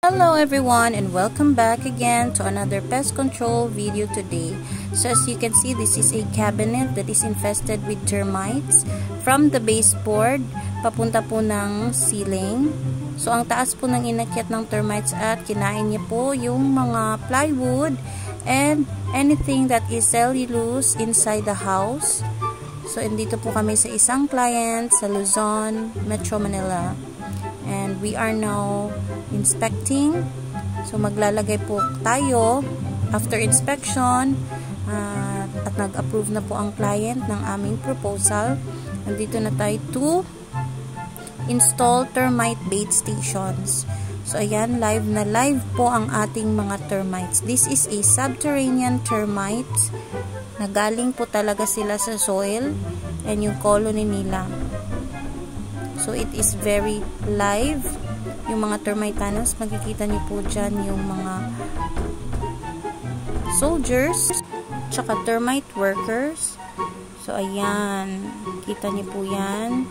Hello everyone and welcome back again to another pest control video today. So as you can see, this is a cabinet that is infested with termites from the baseboard papunta po ng ceiling. So ang taas po ng inakyat ng termites at kinain niya po yung mga plywood and anything that is cellulose inside the house. So andito po kami sa isang client sa Luzon, Metro Manila. And we are now inspecting. So maglalagay po tayo after inspection at nag-approve na po ang client ng aming proposal. Nandito na tayo to install termite bait stations. So ayan, live na live po ang ating mga termites. This is a subterranean termite na galing po talaga sila sa soil and yung colony nila. So it is very live. Yung mga termite tunnels, makikita niyo po dyan yung mga soldiers, tsaka termite workers. So ayan, kita niyo po yan.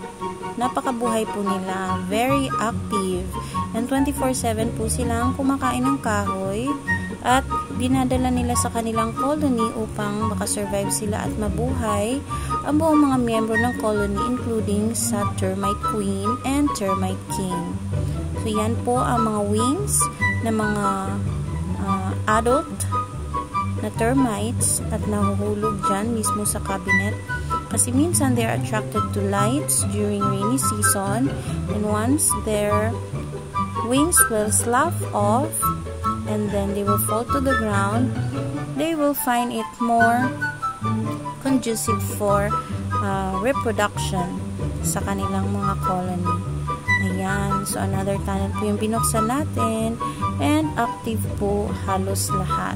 Napakabuhay po nila. Very active. And 24/7 po silang kumakain ng kahoy at dinadala nila sa kanilang colony upang makasurvive sila at mabuhay ang buong mga miyembro ng colony, including sa termite queen and termite king. So yan po ang mga wings na mga adult na termites at nahuhulog dyan mismo sa cabinet. Kasi minsan they are attracted to lights during rainy season, and once their wings will slough off and then they will fall to the ground, they will find it more conducive for reproduction sa kanilang mga colony. Ayan, so another tunnel po yung binuksan natin and active po halos lahat.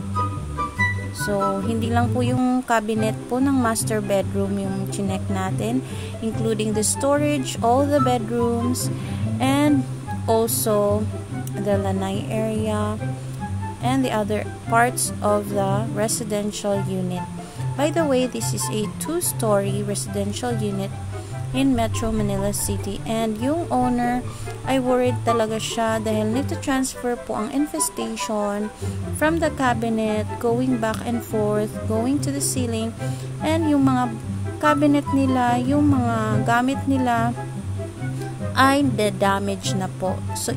So, hindi lang po yung cabinet po ng master bedroom yung chinek natin, including the storage, all the bedrooms, and also the lanai area, and the other parts of the residential unit. By the way, this is a 2-story residential unit in Metro Manila City, and yung owner ay worried talaga siya dahil need to transfer po ang infestation from the cabinet, going back and forth, going to the ceiling, and yung mga cabinet nila, yung mga gamit nila ay damage na po. So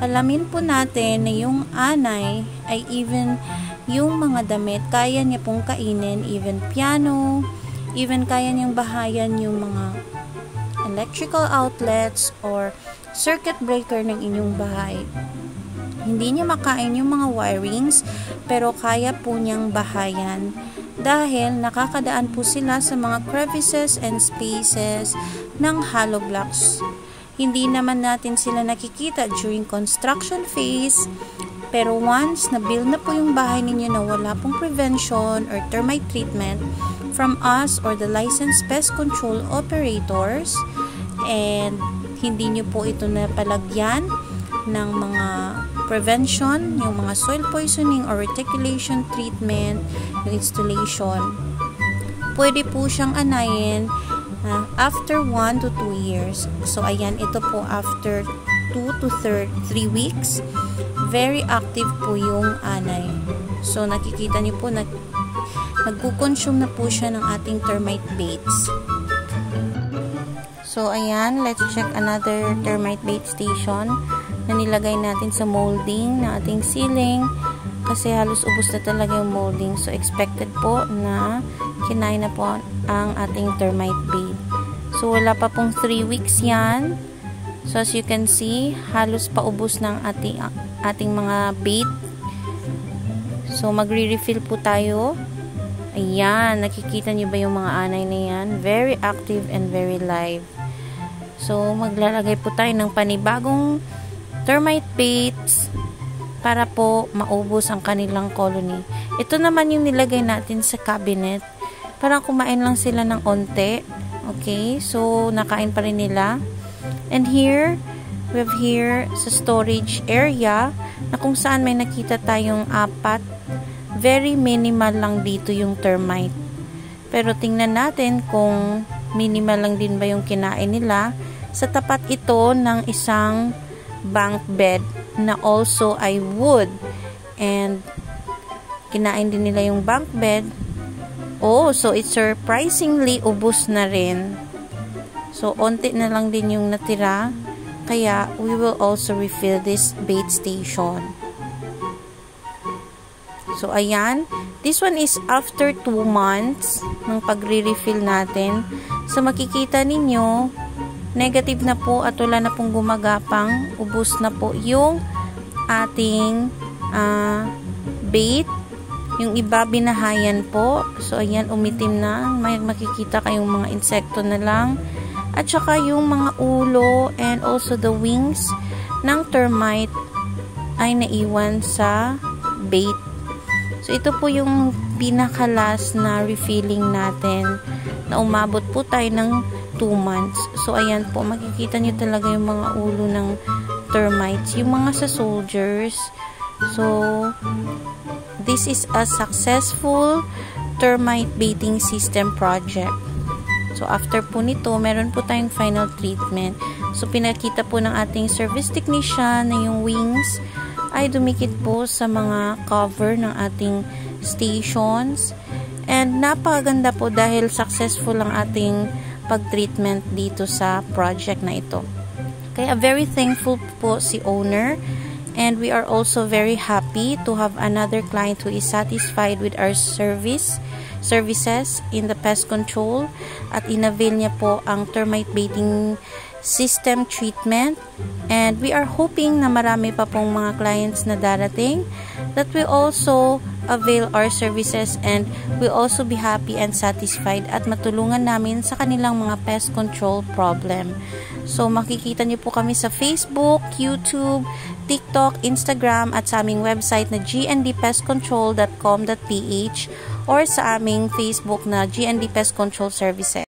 alamin po natin na yung anay ay even yung mga damit kaya niya pong kainin, even piano, even kaya niyang bahayan yung mga electrical outlets or circuit breaker ng inyong bahay. Hindi niya makain yung mga wirings, pero kaya po niyang bahayan dahil nakakadaan po sila sa mga crevices and spaces ng hollow blocks. Hindi naman natin sila nakikita during construction phase, pero once na-build na po yung bahay ninyo na wala pong prevention or termite treatment from us or the licensed pest control operators, and hindi nyo po ito napalagyan ng mga prevention, yung mga soil poisoning or reticulation treatment, yung installation, pwede po siyang anayin after 1 to 2 years. So ayan, ito po after 2 to 3 weeks, very active po yung anay. So nakikita niyo po na nagkukonsume na po siya ng ating termite baits. So ayan, let's check another termite bait station na nilagay natin sa molding na ating ceiling kasi halos ubos na talaga yung molding. So expected po na kinain na po ang ating termite bait. So wala pa pong 3 weeks yan. So as you can see, halos paubos ng ating mga bait. So magre-refill po tayo. Ayan, nakikita niyo ba yung mga anay na yan? Very active and very live. So maglalagay po tayo ng panibagong termite baits para po maubos ang kanilang colony. Ito naman yung nilagay natin sa cabinet. Parang kumain lang sila ng onte. Okay, so nakain pa rin nila. And here, we have here sa storage area na kung saan may nakita tayong 4. Very minimal lang dito yung termite. Pero tingnan natin kung minimal lang din ba yung kinain nila. Sa tapat ito ng isang bunk bed na also ay wood. And kinain din nila yung bunk bed. Oh, so it's surprisingly ubos na rin. So, onti na lang din yung natira. Kaya, we will also refill this bait station. So, ayan. This one is after 2 months ng pagre-refill natin. So, makikita ninyo, negative na po at wala na pong gumagapang. Ubos na po yung ating bait. Yung iba binahayan po. So, ayan, umitim na. May makikita kayong mga insekto na lang. At saka yung mga ulo and also the wings ng termite ay naiwan sa bait. So, ito po yung pinakalas na refilling natin na umabot po tayo ng 2 months. So, ayan po, makikita nyo talaga yung mga ulo ng termites. Yung mga sa soldiers. So, this is a successful termite baiting system project. So, after po nito, meron po tayong final treatment. So, pinakita po ng ating service technician na yung wings ay dumikit po sa mga cover ng ating stations. And napakaganda po dahil successful ang ating pag-treatment dito sa project na ito. Kaya very thankful po si owner. And we are also very happy to have another client who is satisfied with our services in the pest control at inavail niya po ang termite baiting system treatment. And we are hoping na marami pa pong mga clients na darating that will also avail our services and will also be happy and satisfied at matulungan namin sa kanilang mga pest control problem. So, makikita niyo po kami sa Facebook, YouTube, TikTok, Instagram, at sa aming website na gndpestcontrol.com.ph or sa aming Facebook na GND Pest Control Services.